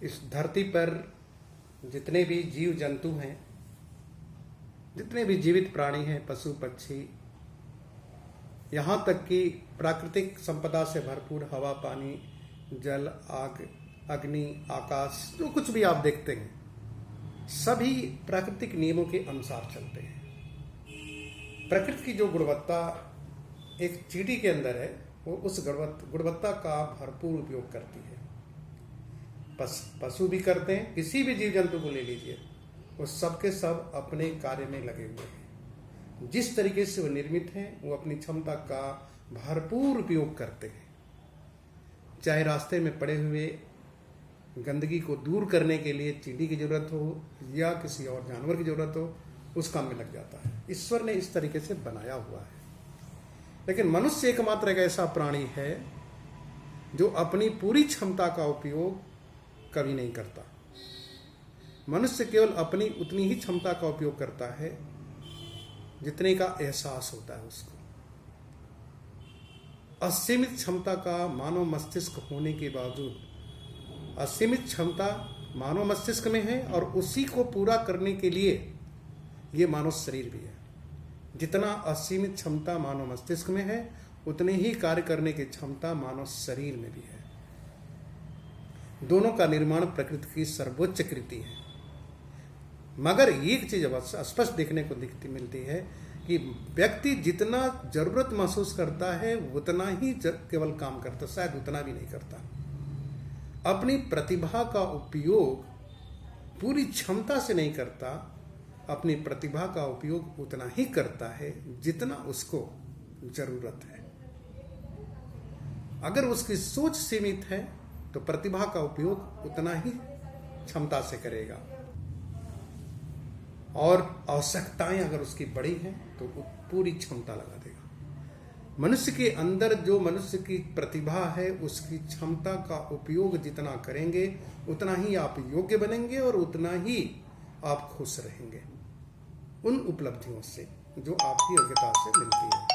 इस धरती पर जितने भी जीव जंतु हैं, जितने भी जीवित प्राणी हैं, पशु पक्षी, यहाँ तक कि प्राकृतिक संपदा से भरपूर हवा, पानी, जल, आग, अग्नि, आकाश, जो कुछ भी आप देखते हैं सभी प्राकृतिक नियमों के अनुसार चलते हैं। प्रकृति की जो गुणवत्ता एक चींटी के अंदर है वो उस गुणवत्ता का भरपूर उपयोग करती है। पशु भी करते हैं, किसी भी जीव जंतु को ले लीजिए, वो सब के सब अपने कार्य में लगे हुए हैं। जिस तरीके से वो निर्मित हैं वो अपनी क्षमता का भरपूर उपयोग करते हैं। चाहे रास्ते में पड़े हुए गंदगी को दूर करने के लिए चींटी की जरूरत हो या किसी और जानवर की जरूरत हो, उस काम में लग जाता है। ईश्वर ने इस तरीके से बनाया हुआ है। लेकिन मनुष्य एकमात्र एक ऐसा प्राणी है जो अपनी पूरी क्षमता का उपयोग कभी नहीं करता। मनुष्य केवल अपनी उतनी ही क्षमता का उपयोग करता है जितने का एहसास होता है उसको। असीमित क्षमता का मानव मस्तिष्क होने के बावजूद, असीमित क्षमता मानव मस्तिष्क में है और उसी को पूरा करने के लिए ये मानव शरीर भी है। जितना असीमित क्षमता मानव मस्तिष्क में है उतने ही कार्य करने की क्षमता मानव शरीर में भी है। दोनों का निर्माण प्रकृति की सर्वोच्च कृति है। मगर एक चीज स्पष्ट देखने को दिखती मिलती है कि व्यक्ति जितना जरूरत महसूस करता है उतना ही केवल काम करता, शायद उतना भी नहीं करता। अपनी प्रतिभा का उपयोग पूरी क्षमता से नहीं करता, अपनी प्रतिभा का उपयोग उतना ही करता है जितना उसको जरूरत है। अगर उसकी सोच सीमित है तो प्रतिभा का उपयोग उतना ही क्षमता से करेगा, और आवश्यकताएं अगर उसकी बड़ी हैं तो वो पूरी क्षमता लगा देगा। मनुष्य के अंदर जो मनुष्य की प्रतिभा है उसकी क्षमता का उपयोग जितना करेंगे उतना ही आप योग्य बनेंगे और उतना ही आप खुश रहेंगे उन उपलब्धियों से जो आपकी योग्यता से मिलती है,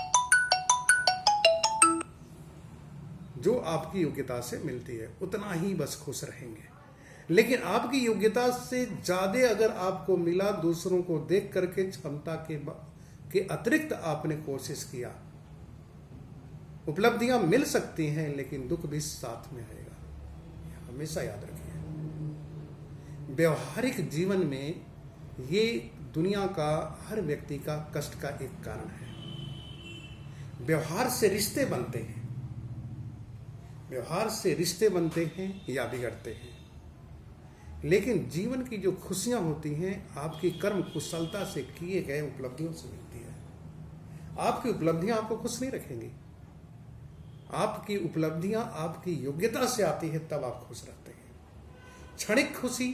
जो आपकी योग्यता से मिलती है उतना ही बस खुश रहेंगे। लेकिन आपकी योग्यता से ज्यादा अगर आपको मिला, दूसरों को देख करके क्षमता के अतिरिक्त आपने कोशिश किया, उपलब्धियां मिल सकती हैं लेकिन दुख भी साथ में आएगा। हमेशा याद रखिए। व्यवहारिक जीवन में ये दुनिया का हर व्यक्ति का कष्ट का एक कारण है। व्यवहार से रिश्ते बनते हैं, व्यवहार से रिश्ते बनते हैं या बिगड़ते हैं। लेकिन जीवन की जो खुशियां होती हैं आपकी कर्म कुशलता से किए गए उपलब्धियों से मिलती है। आपकी उपलब्धियां आपको खुश नहीं रखेंगी। आपकी उपलब्धियां आपकी योग्यता से आती है, तब आप खुश रहते हैं। क्षणिक खुशी,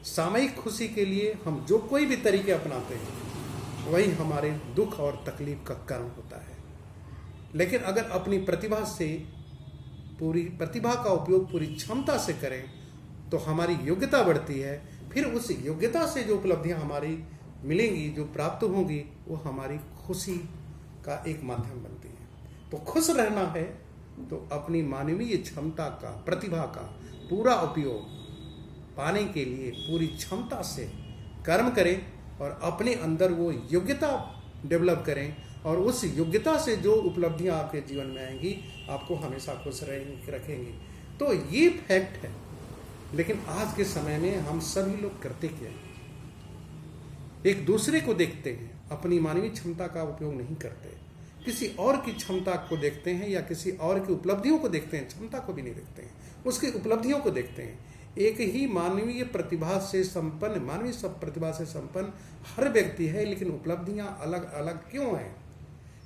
सामयिक खुशी के लिए हम जो कोई भी तरीके अपनाते हैं वही हमारे दुख और तकलीफ का कारण होता है। लेकिन अगर अपनी प्रतिभा से, पूरी प्रतिभा का उपयोग पूरी क्षमता से करें तो हमारी योग्यता बढ़ती है। फिर उस योग्यता से जो उपलब्धियां हमारी मिलेंगी, जो प्राप्त होंगी, वो हमारी खुशी का एक माध्यम बनती है। तो खुश रहना है तो अपनी मानवीय क्षमता का, प्रतिभा का पूरा उपयोग पाने के लिए पूरी क्षमता से कर्म करें और अपने अंदर वो योग्यता डेवलप करें, और उस योग्यता से जो उपलब्धियां आपके जीवन में आएंगी आपको हमेशा खुश रखेंगी। तो ये फैक्ट है। लेकिन आज के समय में हम सभी लोग करते क्या हैं? एक दूसरे को देखते हैं, अपनी मानवीय क्षमता का उपयोग नहीं करते। किसी और की क्षमता को देखते हैं या किसी और की उपलब्धियों को देखते हैं, क्षमता को भी नहीं देखते हैं, उसकी उपलब्धियों को देखते हैं। एक ही मानवीय प्रतिभा से संपन्न, मानवीय सब प्रतिभा से संपन्न हर व्यक्ति है, लेकिन उपलब्धियां अलग अलग क्यों हैं?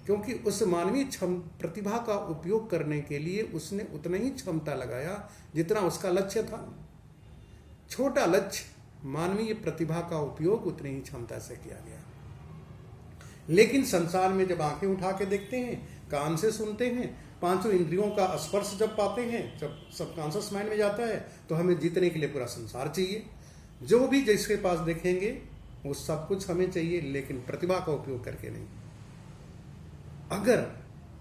क्योंकि उस मानवीय प्रतिभा का उपयोग करने के लिए उसने उतना ही क्षमता लगाया जितना उसका लक्ष्य था। छोटा लक्ष्य, मानवीय प्रतिभा का उपयोग उतनी ही क्षमता से किया गया। लेकिन संसार में जब आंखें उठा के देखते हैं, कान से सुनते हैं, पांचों इंद्रियों का स्पर्श जब पाते हैं, जब सबकॉन्शियस माइंड में जाता है, तो हमें जीतने के लिए पूरा संसार चाहिए। जो भी जिसके पास देखेंगे वो सब कुछ हमें चाहिए, लेकिन प्रतिभा का उपयोग करके नहीं। अगर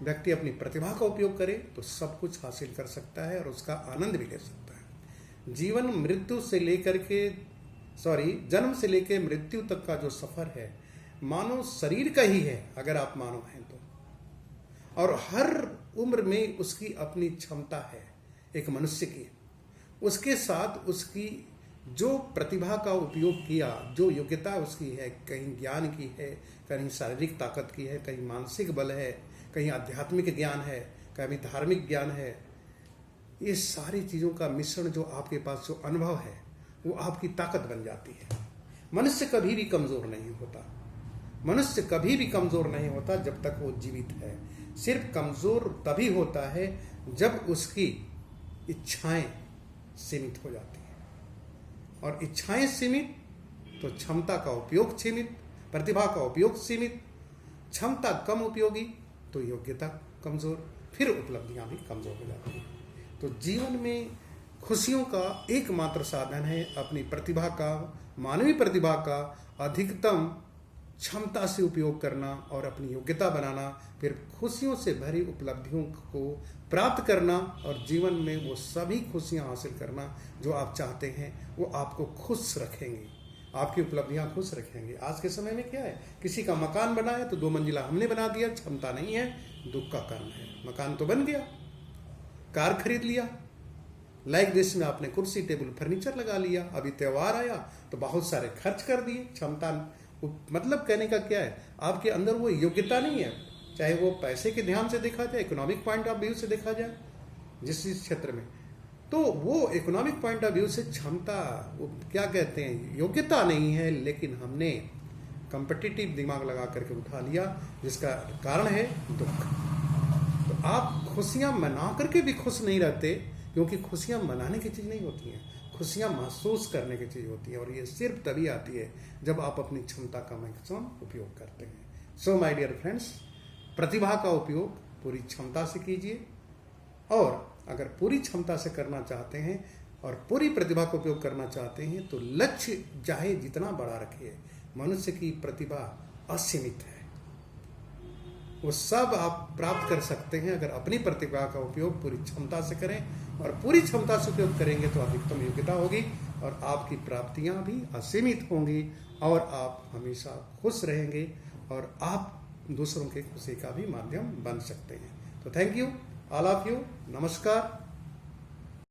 व्यक्ति अपनी प्रतिभा का उपयोग करे तो सब कुछ हासिल कर सकता है और उसका आनंद भी ले सकता है। जीवन मृत्यु से लेकर के जन्म से लेकर मृत्यु तक का जो सफर है मानव शरीर का ही है, अगर आप मानव हैं तो। और हर उम्र में उसकी अपनी क्षमता है एक मनुष्य की, उसके साथ उसकी जो प्रतिभा का उपयोग किया, जो योग्यता उसकी है, कहीं ज्ञान की है, कहीं शारीरिक ताकत की है, कहीं मानसिक बल है, कहीं आध्यात्मिक ज्ञान है, कहीं धार्मिक ज्ञान है, ये सारी चीज़ों का मिश्रण जो आपके पास जो अनुभव है वो आपकी ताकत बन जाती है। मनुष्य कभी भी कमज़ोर नहीं होता, मनुष्य कभी भी कमज़ोर नहीं होता जब तक वो जीवित है। सिर्फ कमज़ोर तभी होता है जब उसकी इच्छाएं सीमित हो जाती हैं, और इच्छाएं सीमित तो क्षमता का उपयोग सीमित, प्रतिभा का उपयोग सीमित, क्षमता कम उपयोगी तो योग्यता कमज़ोर, फिर उपलब्धियां भी कमज़ोर हो जाती हैं। तो जीवन में खुशियों का एकमात्र साधन है अपनी प्रतिभा का, मानवीय प्रतिभा का अधिकतम क्षमता से उपयोग करना और अपनी योग्यता बनाना, फिर खुशियों से भरी उपलब्धियों को प्राप्त करना और जीवन में वो सभी खुशियां हासिल करना जो आप चाहते हैं। वो आपको खुश रखेंगे, आपकी उपलब्धियां खुश रखेंगे। आज के समय में क्या है, किसी का मकान बना है तो 2 मंजिला हमने बना दिया, क्षमता नहीं है, दुख का कर्म है। मकान तो बन गया, कार खरीद लिया, लाइक देश में आपने कुर्सी टेबल फर्नीचर लगा लिया, अभी त्यौहार आया तो बहुत सारे खर्च कर दिए। क्षमता मतलब कहने का क्या है, आपके अंदर वो योग्यता नहीं है, चाहे वो पैसे के ध्यान से देखा जाए, इकोनॉमिक पॉइंट ऑफ व्यू से देखा जाए जिस क्षेत्र में, तो वो इकोनॉमिक पॉइंट ऑफ व्यू से क्षमता, वो क्या कहते हैं, योग्यता नहीं है, लेकिन हमने कॉम्पिटिटिव दिमाग लगा करके उठा लिया, जिसका कारण है दुख। तो आप खुशियां मना करके भी खुश नहीं रहते, क्योंकि खुशियां मनाने की चीज़ नहीं होती हैं, खुशियां महसूस करने की चीज़ होती है, और ये सिर्फ तभी आती है जब आप अपनी क्षमता का मैक्सिमम उपयोग करते हैं। सो माय डियर फ्रेंड्स, प्रतिभा का उपयोग पूरी क्षमता से कीजिए, और अगर पूरी क्षमता से करना चाहते हैं और पूरी प्रतिभा का उपयोग करना चाहते हैं तो लक्ष्य चाहे जितना बड़ा रखिए, मनुष्य की प्रतिभा असीमित है, वो सब आप प्राप्त कर सकते हैं अगर अपनी प्रतिभा का उपयोग पूरी क्षमता से करें, और पूरी क्षमता से उपयोग करेंगे तो अधिकतम योग्यता होगी और आपकी प्राप्तियां भी असीमित होंगी, और आप हमेशा खुश रहेंगे और आप दूसरों के खुशी का भी माध्यम बन सकते हैं। तो thank you all of you, नमस्कार।